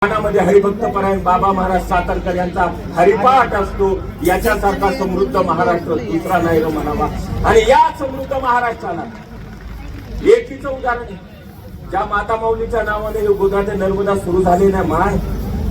मध्ये हरिभक्त परायण बाबा महाराज सातारकर यांचा हरिपाठ असतो. याच्यासारखा समृद्ध महाराष्ट्र दुसरा नाही म्हणावा. आणि या समृद्ध महाराष्ट्राला एकीचं उदाहरण आहे. ज्या माता माऊलीच्या नावाने गोदाते नर्मदा सुरू झाले ना मान,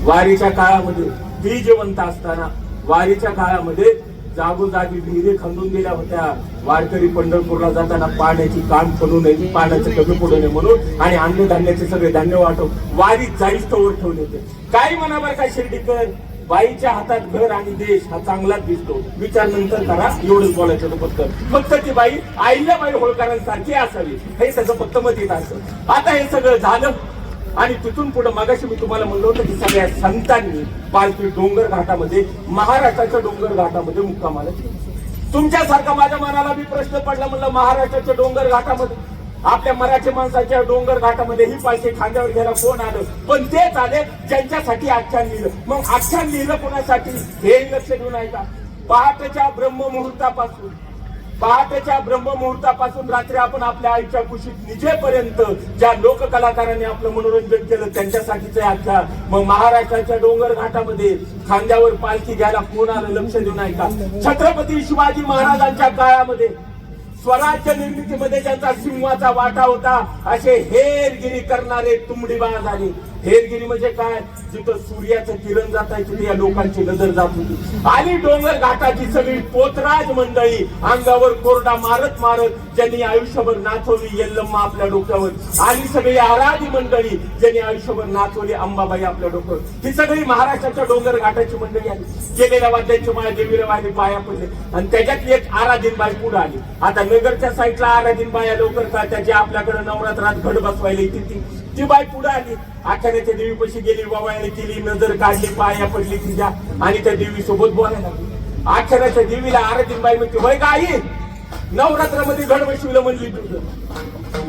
वारीच्या काळामध्ये ती जिवंत असताना वारीच्या काळामध्ये जागोजागी विहिरी खंदून गेल्या होत्या. वारकरी पंढरपूरला जाताना पाण्याची कान पडू नये, पाण्याचं कमी पडू नये म्हणून, आणि अन्नधान्याचे सगळे धान्य वाटव वारीत जाईस्तवर ठेवले होते. काही म्हणावर काय शिर्डीकर, बाईच्या हातात घर आणि देश हा चांगलाच दिसतो, विचार नंतर करा. एवढंच बोलायचं फक्त ती बाई अहिल्याबाई होळकरांसारखी असावी हे सगळं फक्त मत येत असतं. आता हे सगळं झालं आणि तिथून पुढे मगाशी मी तुम्हाला म्हणलं होतं की सगळ्या संतांनी पालखी डोंगर घाटामध्ये, महाराष्ट्राच्या डोंगर घाटामध्ये मुक्कामाला केली. तुमच्यासारखा माझ्या मनाला मी प्रश्न पडला, म्हणलं महाराष्ट्राच्या डोंगर घाटामध्ये, आपल्या मराठी माणसाच्या डोंगर घाटामध्ये ही पालखी खांद्यावर घ्यायला कोण आलं? पण तेच आले ज्यांच्यासाठी आख्यान लिहिलं. मग आख्यान लिहिलं कोणासाठी हे लक्ष देऊन आहे का? पहाटेच्या ब्रह्ममुहूर्तापासून रात्री आपण आपल्या आईच्या कुशीत निजेपर्यंत ज्या लोककलाकारांनी आपलं मनोरंजन केलं त्यांच्यासाठीच आख्या. मग महाराष्ट्राच्या डोंगर घाटामध्ये खांद्यावर पालखी घ्यायला कोण आलं? लक्ष देऊन आहे का? छत्रपती शिवाजी महाराजांच्या काळामध्ये स्वराज्य निर्मितीमध्ये ज्यांचा सिंहाचा वाटा होता असे हेरगिरी करणारे तुंबडीबाज आले. हेरगिरी म्हणजे काय? जिथं सूर्याचं किरण जात आहे तिथे या लोकांची नजर जात होती. आणि डोंगर घाटाची सगळी पोतराज मंडळी अंगावर कोरडा मारत मारत ज्यांनी आयुष्यभर नाचवली यल्लम्मा आपल्या डोक्यावर, आणि सगळी आराधी मंडळी ज्यांनी आयुष्यभर नाचवली अंबाबाई आपल्या डोक्यावर, ही सगळी महाराष्ट्राच्या डोंगर घाटाची मंडळी आली. केलेल्या वाद्यांची माया देवीला वाहिली, पाया पडले, आणि त्याच्यात एक आराधीनबाई पुढे आली. आता नगरच्या साईडला आराधीनबाई लवकर का त्याची आपल्याकडे नवरात्रात घट बसवायला येते ती बाई पुढे आली. आखाड्याच्या देवीपाशी गेली, वावळणी केली, नजर काढली, पाया पडली तिच्या, आणि त्या देवी सोबत बोलायला लागली. आखाड्याच्या देवीला आराधीनबाई म्हणते, वय गाई नवरात्रामध्ये घट बसविलं म्हणली तुझं,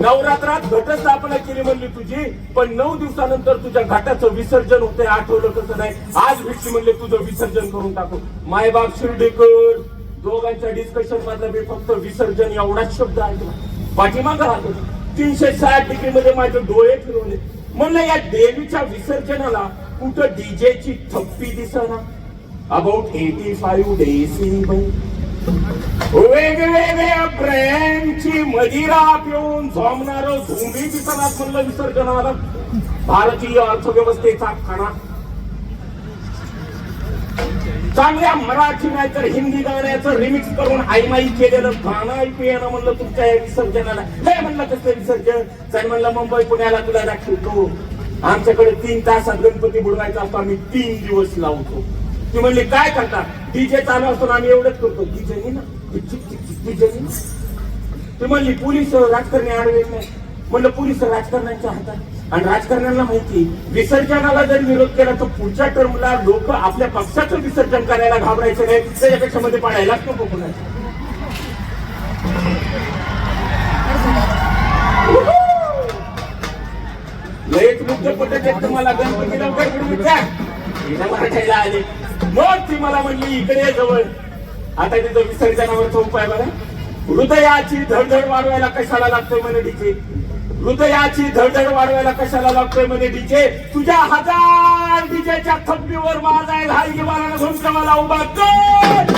नवरात्रात घटस्थापना केली म्हणली तुझी, पण 9 दिवसानंतर तुझ्या घाटाचं विसर्जन होतंय, आठवलं कसं नाही? आज भेटली म्हणले तुझं विसर्जन करून टाकू. मायबाप शिर्डीकर दोघांच्या डिस्कशन मधला मी फक्त विसर्जन एवढाच शब्द ऐकला. पाठीमागं राहतो 360 डिग्री मध्ये माझे डोळे फिरवले. म्हणलं या देवीच्या विसर्जनाला कुठं डीजेची थप्पी दिसना. अबाउट 85 डेसिबल वेगवेगळ्या ब्रँडची मदिरा पिऊन झोमणारं झोंबी दिसणार. म्हणलं विसर्जनाला भारतीय अर्थव्यवस्थेचा खाना. चांगल्या मराठी नाही तर हिंदी गाण्याचं रिमिक्स करून आईमाई केलेलं गाणं ऐकू येणं म्हणलं तुमच्या या विसर्जनाला. हे म्हणलं कसं विसर्जन? चल म्हणलं मुंबई पुण्याला तुला दाखवतो, आमच्याकडे 3 तासात गणपती बुडवायचा असतो, आम्ही 3 दिवस लावतो. ती म्हणली काय करता? डीजे चालू असतो ना आम्ही एवढंच करतो. डीजे ना ती म्हणली पोलीस राजकारणी आडवे नाही. म्हणलं पोलीस राजकारण्यांच्या हातात, आणि राजकारण्यांना माहिती विसर्जनाला जर विरोध केला तर पुढच्या टर्मला लोक आपल्या पक्षाचं विसर्जन करायला घाबरायचं नाही, त्याच्यापेक्षा मध्ये पाडायलाच नको कोणाचं. लयच मुद्दे पटत तुम्हाला गणपती लवकर मराठायला आले. मग ती मला म्हणली इकडे जवळ. आता तिथं विसर्जनावरचा उपाय बघा. हृदयाची धडधड वाढवायला कशाला लागतोय म्हणे डीजे? हृदयाची धडधड वाढवायला कशाला लागतोय म्हणे डीजे? तुझ्या 1000 डीजेच्या थप्पीवर वाजायला हलगी बाळाला झोंबला उभा कर.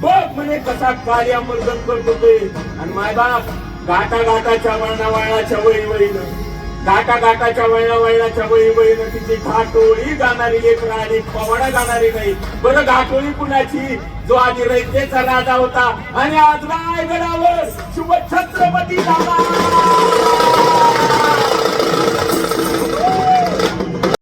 बघ म्हणे कसा कार्यामर्दन करतोय. आणि मायबाप घाटाघाटाच्या वळणावळणाच्या वळीवळीनं, घाटाघाटाच्या वळणावळणाच्या वळीवळीनं तिची घाटोळी गाणारी लेकरं आली, पवाडा गाणारी नाही. बरं घाटोळी कुणाची? जो आधी रयतेचा राजा होता आणि आज रायगडावर शुभ छत्रपती